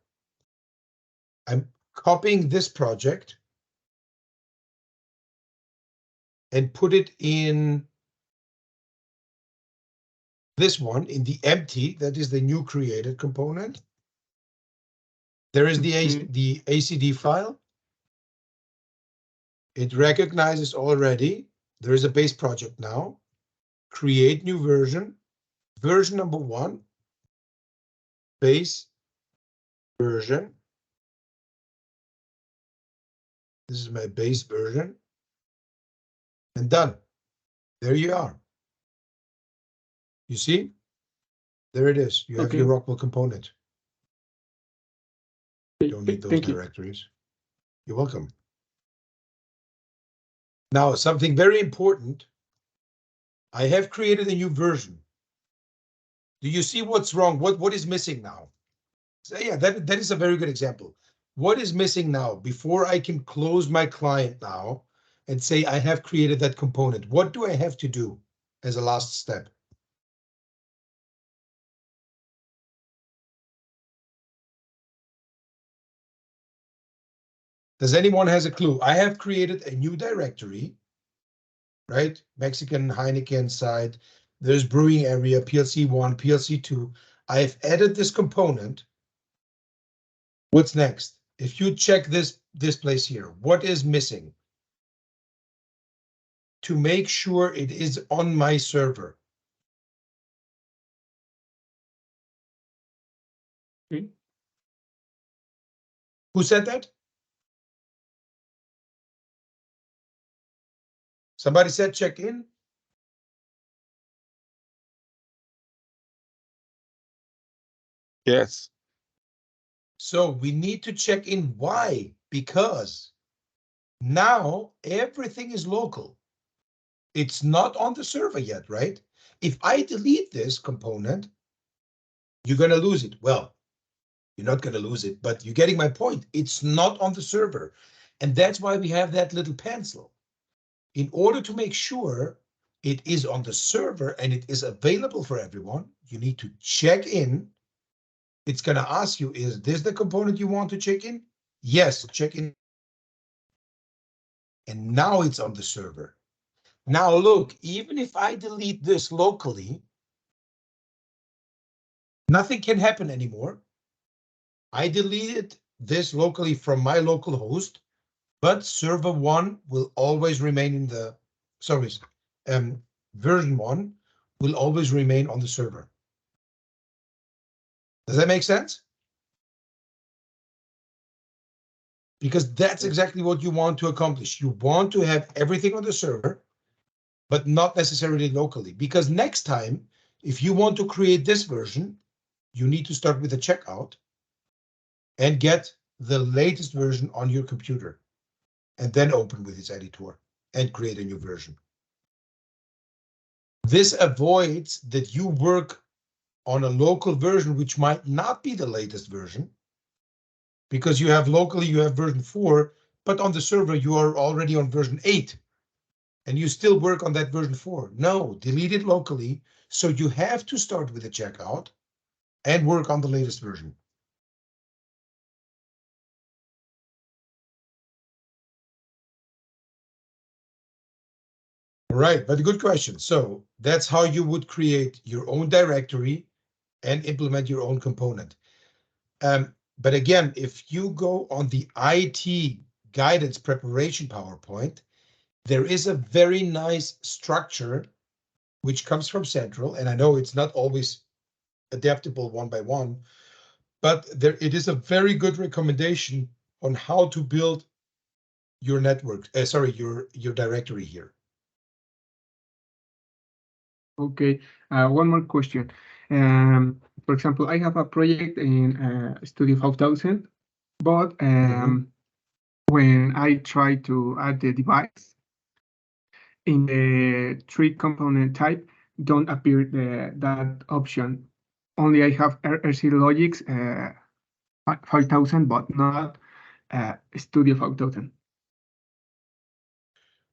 I'm copying this project and put it in this one, in the empty. That is the new created component. There is the ACD file. It recognizes already. There is a base project now. Create new version. Version number 1. Base version. This is my base version. And done. There you are. You see? There it is. You have your Rockwell component. You don't need those directories. You're welcome. Now, something very important. I have created a new version. Do you see what's wrong? What is missing now? So yeah, that is a very good example. What is missing now? Before I can close my client now and say I have created that component, what do I have to do as a last step? Does anyone has a clue? I have created a new directory, right? Mexican Heineken side. There's brewing area, PLC 1, PLC 2. I have added this component. What's next? If you check this place here, what is missing? To make sure it is on my server. Okay. Who said that? Somebody said check in. Yes. So we need to check in. Why? Because now everything is local. It's not on the server yet, right? If I delete this component, you're going to lose it. Well, you're not going to lose it, but you're getting my point. It's not on the server. And that's why we have that little pencil. In order to make sure it is on the server and it is available for everyone, you need to check in. It's going to ask you, is this the component you want to check in? Yes, check in. And now it's on the server. Now look, even if I delete this locally, nothing can happen anymore. I deleted this locally from my local host, but server 1 will always remain in the, sorry, version 1 will always remain on the server. Does that make sense? Because that's exactly what you want to accomplish. You want to have everything on the server, but not necessarily locally. Because next time, if you want to create this version, you need to start with a checkout and get the latest version on your computer, and then open with its editor and create a new version. This avoids that you work on a local version, which might not be the latest version, because you have locally, you have version 4, but on the server, you are already on version 8, and you still work on that version 4. No, delete it locally. So you have to start with a checkout and work on the latest version. Right, but a good question. So that's how you would create your own directory and implement your own component. But again, if you go on the IT guidance preparation PowerPoint, there is a very nice structure which comes from Central, and I know it's not always adaptable one by one, but it is a very good recommendation on how to build your network, sorry, your directory here. Okay, one more question. For example, I have a project in Studio 5000, but when I try to add the device in the 3-component type, don't appear that option. Only I have RC Logics 5000, but not Studio 5000.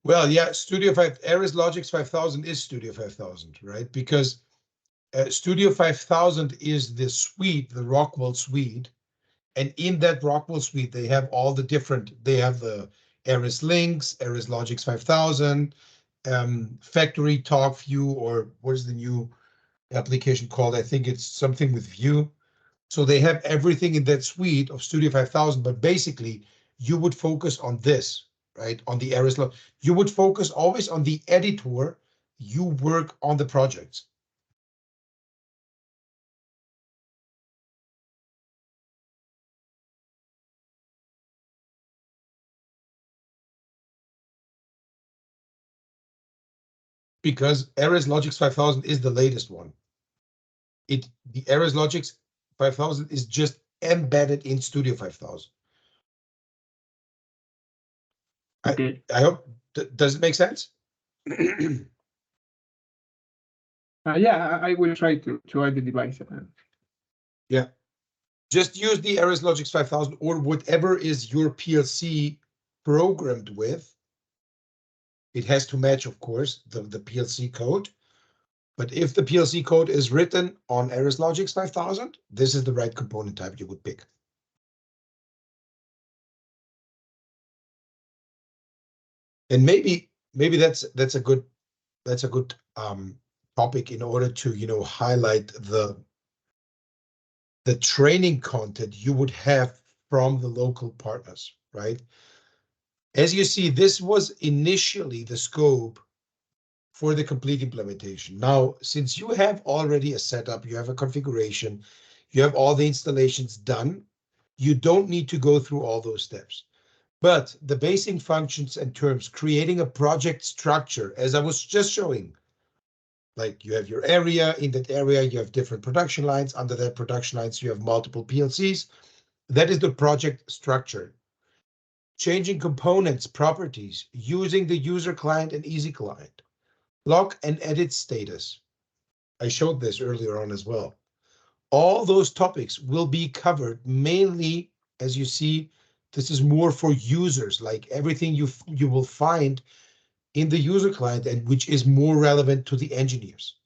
Well, yeah, Studio 5, Ares Logix 5000 is Studio 5000, right? Because Studio 5000 is the suite, the Rockwell suite. And in that Rockwell suite, they have all the different, they have the Ares Links, Ares Logix 5000, Factory Talk View, or what is the new application called? I think it's something with View. So they have everything in that suite of Studio 5000, but basically you would focus on this, right? On the Ares, you would focus always on the editor. You work on the projects. Because Ares Logix 5000 is the latest one. The Ares Logix 5000 is just embedded in Studio 5000. Okay. I hope, does it make sense? Yeah, I will try to add the device. Yeah. Just use the Ares Logix 5000 or whatever is your PLC programmed with. It has to match, of course, the PLC code. But if the PLC code is written on Ares Logix 5000, this is the right component type you would pick. And maybe that's a good topic in order to highlight the training content you would have from the local partners, right? As you see, this was initially the scope for the complete implementation. Now, since you have already a setup, you have a configuration, you have all the installations done, you don't need to go through all those steps. But the basic functions and terms, creating a project structure, as I was just showing, like you have your area, in that area you have different production lines, under that production lines you have multiple PLCs. That is the project structure. Changing components, properties, using the user client and easy client. Log and edit status. I showed this earlier on as well. All those topics will be covered mainly, as you see, this is more for users, like everything you will find in the user client and which is more relevant to the engineers.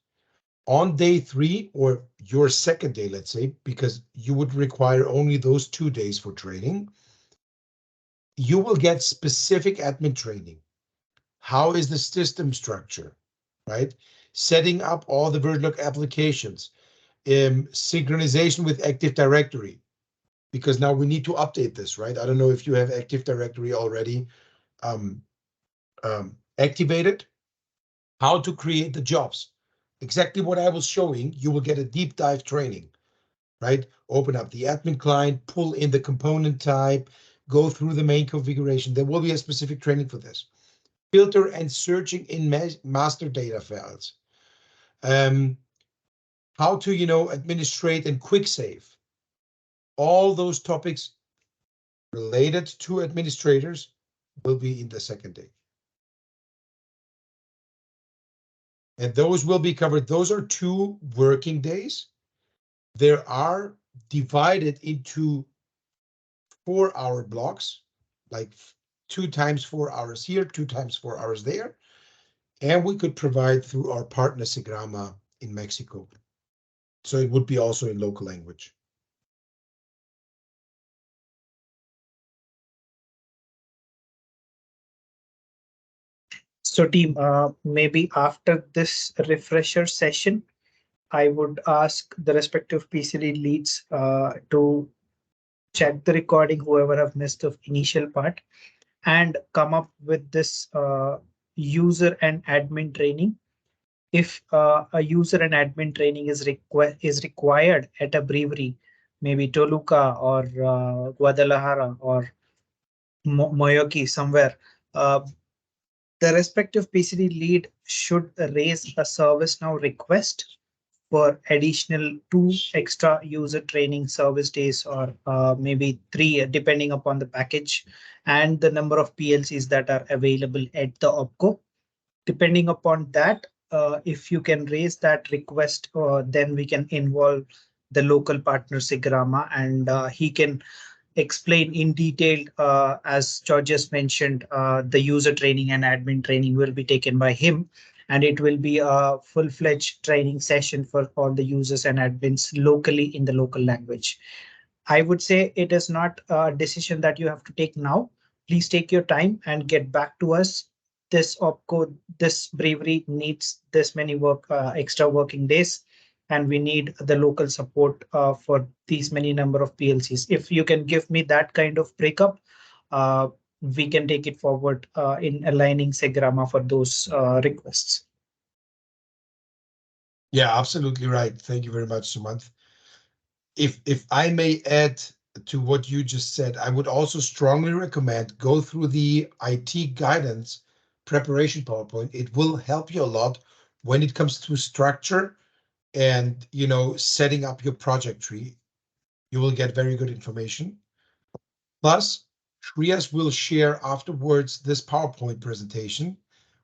On day 3 or your second day, let's say, because you would require only those 2 days for training, you will get specific admin training. How is the system structure, right? Setting up all the Versiondog applications, synchronization with Active Directory, because now we need to update this, right? I don't know if you have Active Directory already activated. How to create the jobs. Exactly what I was showing, you will get a deep dive training, right? Open up the admin client, pull in the component type, go through the main configuration. There will be a specific training for this. Filter and searching in master data files. How to, administrate and quick save. All those topics related to administrators will be in the second day. And those will be covered. Those are 2 working days. They are divided into 4-hour blocks, like 2 times 4 hours here, 2 times 4 hours there. And we could provide through our partner Sigrama in Mexico. So it would be also in local language. So team, maybe after this refresher session, I would ask the respective PCD leads to check the recording, whoever have missed the initial part, and come up with this user and admin training. If a user and admin training is required at a brewery, maybe Toluca or Guadalajara or Moyoki somewhere. Uh, the respective PCD lead should raise a ServiceNow request for additional 2 extra user training service days, or maybe 3, depending upon the package and the number of PLCs that are available at the OpCo. Depending upon that, if you can raise that request, then we can involve the local partner Sigrama, and he can explain in detail. As George just mentioned, the user training and admin training will be taken by him, and it will be a full-fledged training session for all the users and admins locally in the local language. I would say it is not a decision that you have to take now. Please take your time and get back to us. This OpCo, this bravery needs this many extra working days, and we need the local support for these many number of PLCs. If you can give me that kind of breakup, uh, we can take it forward in aligning Segrama for those requests. Yeah, absolutely right. Thank you very much, Sumant. If I may add to what you just said, I would also strongly recommend go through the IT guidance preparation PowerPoint. It will help you a lot when it comes to structure and, you know, setting up your project tree. You will get very good information. Plus, Shreyas will share afterwards this PowerPoint presentation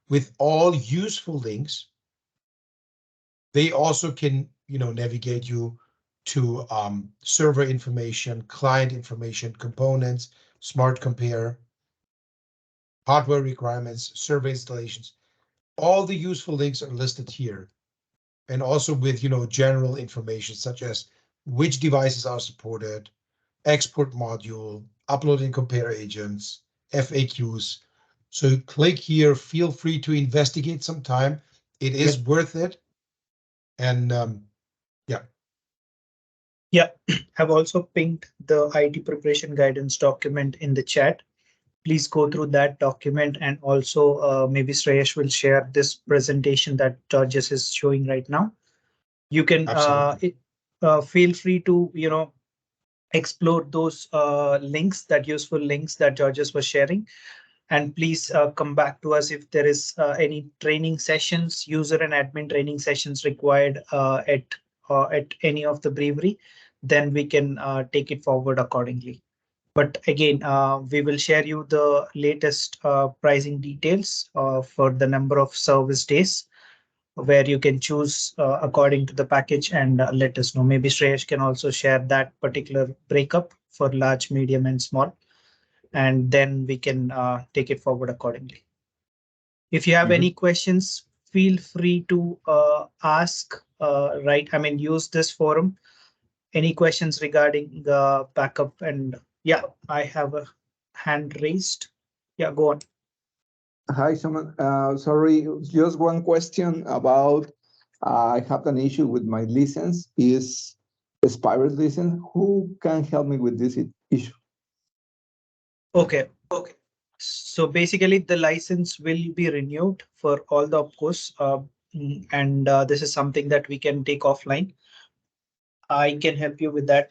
with all useful links. They also can, you know, navigate you to server information, client information, components, smart compare, hardware requirements, server installations. All the useful links are listed here. And also with, you know, general information such as which devices are supported, export module, upload and compare agents, FAQs. So click here, feel free to investigate some time. It is worth it. And yeah. Yeah, I've also pinged the IT preparation guidance document in the chat. Please go through that document, and also maybe Shreyesh will share this presentation that Georges is showing right now. You can feel free to, you know, explore those links, that useful links that Georges was sharing. And please come back to us if there is any training sessions, user and admin training sessions required at any of the brewery, then we can take it forward accordingly. But again, we will share you the latest pricing details for the number of service days, where you can choose according to the package, and let us know. Maybe Shreyesh can also share that particular breakup for large, medium, and small, and then we can take it forward accordingly. If you have any questions, feel free to ask, right? I mean, use this forum. Any questions regarding the backup? And yeah, I have a hand raised. Yeah, go on. Hi, someone. Sorry, just one question about. I have an issue with my license. Is expired license? Who can help me with this issue? Okay. So basically, the license will be renewed for all the OpCos, and this is something that we can take offline. I can help you with that.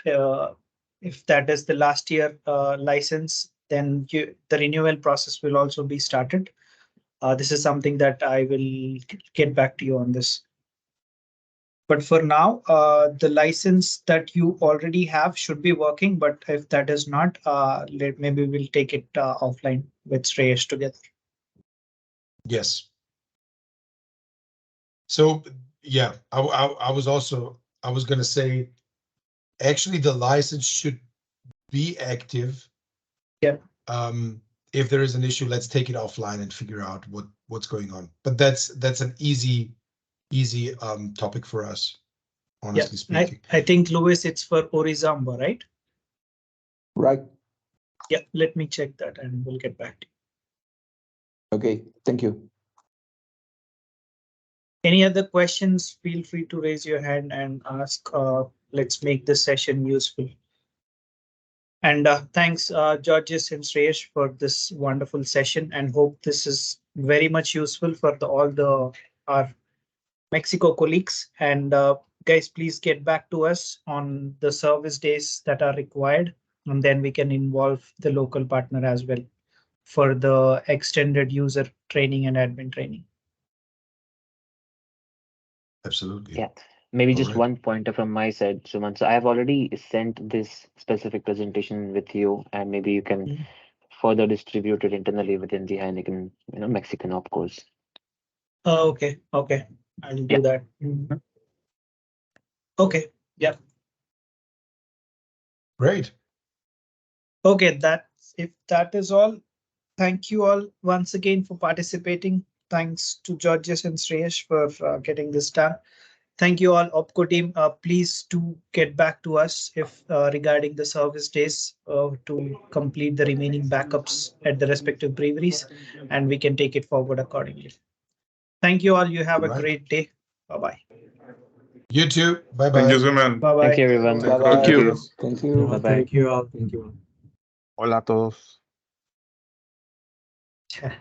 If that is the last year license, then the renewal process will also be started. This is something that I will get back to you on this. But for now, the license that you already have should be working. But if that is not, maybe we'll take it offline with Shreyesh together. Yes. So yeah, I was going to say, actually the license should be active. Yeah. If there is an issue, let's take it offline and figure out what's going on. But that's an easy topic for us, honestly speaking. I think, Louis, it's for Orizamba, right? Right. Yeah, let me check that and we'll get back to you. Okay, thank you. Any other questions? Feel free to raise your hand and ask. Let's make this session useful. And thanks, Georges and Shreyesh, for this wonderful session, and hope this is very much useful for our Mexico colleagues. And guys, please get back to us on the service days that are required, and then we can involve the local partner as well. for the extended user training and admin training. Absolutely. Yeah. Maybe just Alright. one pointer from my side, Suman. So I have already sent this specific presentation with you, and maybe you can Mhm. further distribute it internally within the Heineken, Mexican OpCos. Oh, okay, okay, I'll do Yeah. that. Okay, yeah. Great. Okay, if that is all, thank you all once again for participating. Thanks to Georges and Sreyesh for getting this done. Thank you all, OpCo team. Please do get back to us if regarding the service days to complete the remaining backups at the respective breweries, and we can take it forward accordingly. Thank you all. You have a Right. great day. Bye bye. You too. Bye Thank you, bye. Suman. Bye Thank bye. you, everyone. Bye Thank bye. you. Thank you. Bye bye. Thank you all. Thank you all. Hola a todos. Yeah.